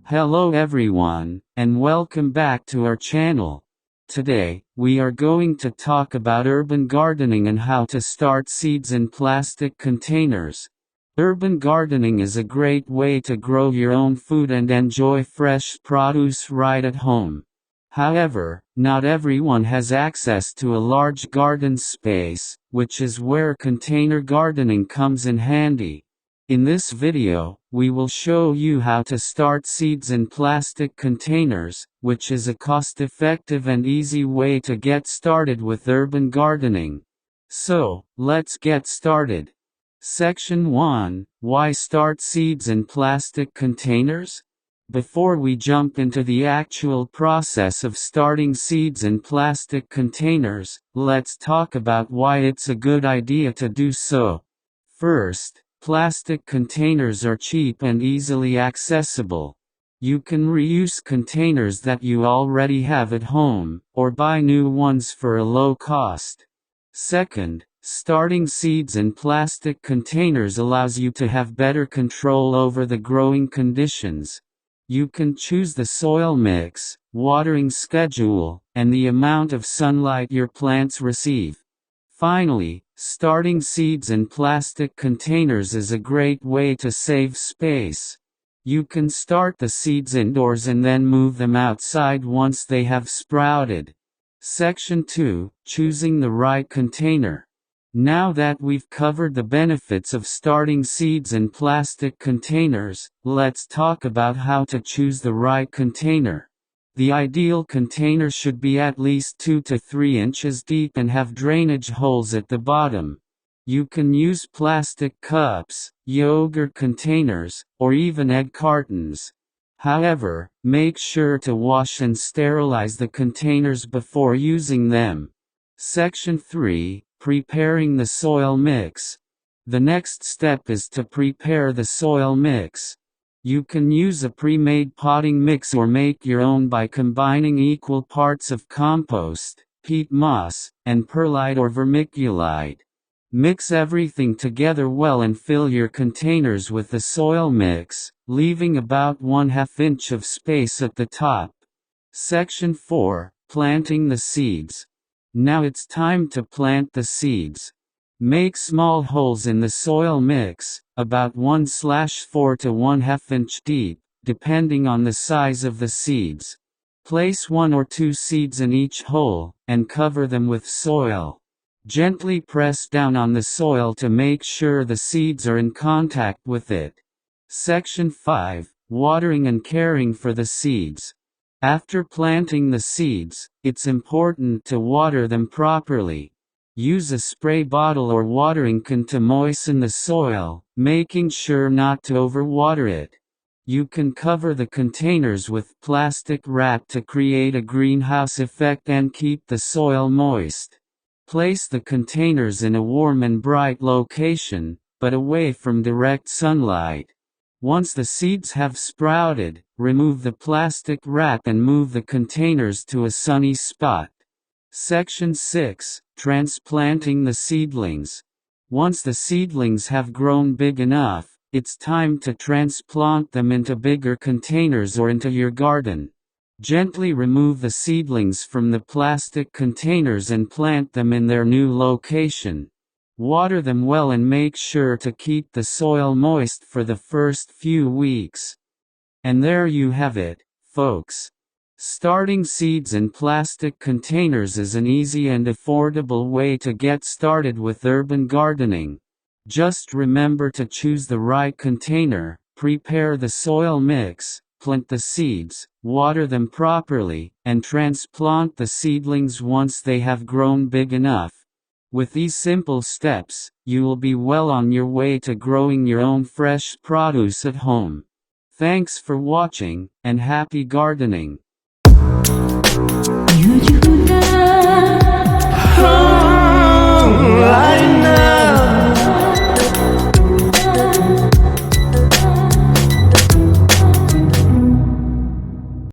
Hello everyone, and welcome back to our channel. Today, we are going to talk about urban gardening and how to start seeds in plastic containers. Urban gardening is a great way to grow your own food and enjoy fresh produce right at home. However, not everyone has access to a large garden space, which is where container gardening comes in handy. In this video, we will show you how to start seeds in plastic containers, which is a cost-effective and easy way to get started with urban gardening. So, let's get started. Section 1: Why start seeds in plastic containers? Before we jump into the actual process of starting seeds in plastic containers, let's talk about why it's a good idea to do so. First, plastic containers are cheap and easily accessible. You can reuse containers that you already have at home, or buy new ones for a low cost. Second, starting seeds in plastic containers allows you to have better control over the growing conditions. You can choose the soil mix, watering schedule, and the amount of sunlight your plants receive. Finally, starting seeds in plastic containers is a great way to save space. You can start the seeds indoors and then move them outside once they have sprouted. Section 2: Choosing the right container. Now that we've covered the benefits of starting seeds in plastic containers, let's talk about how to choose the right container. The ideal container should be at least 2 to 3 inches deep and have drainage holes at the bottom. You can use plastic cups, yogurt containers, or even egg cartons. However, make sure to wash and sterilize the containers before using them. Section 3: Preparing the soil mix. The next step is to prepare the soil mix. You can use a pre-made potting mix or make your own by combining equal parts of compost, peat moss, and perlite or vermiculite. Mix everything together well and fill your containers with the soil mix, leaving about 1/2 inch of space at the top. Section 4: Planting the seeds. Now it's time to plant the seeds. Make small holes in the soil mix, about 1/4 to 1/2 inch deep, depending on the size of the seeds. Place 1 or 2 seeds in each hole, and cover them with soil. Gently press down on the soil to make sure the seeds are in contact with it. Section 5: Watering and caring for the seeds. After planting the seeds, it's important to water them properly. Use a spray bottle or watering can to moisten the soil, making sure not to overwater it. You can cover the containers with plastic wrap to create a greenhouse effect and keep the soil moist. Place the containers in a warm and bright location, but away from direct sunlight. Once the seeds have sprouted, remove the plastic wrap and move the containers to a sunny spot. Section 6: Transplanting the seedlings. Once the seedlings have grown big enough, it's time to transplant them into bigger containers or into your garden. Gently remove the seedlings from the plastic containers and plant them in their new location. Water them well and make sure to keep the soil moist for the first few weeks. And there you have it, folks. Starting seeds in plastic containers is an easy and affordable way to get started with urban gardening. Just remember to choose the right container, prepare the soil mix, plant the seeds, water them properly, and transplant the seedlings once they have grown big enough. With these simple steps, you will be well on your way to growing your own fresh produce at home. Thanks for watching, and happy gardening! right now.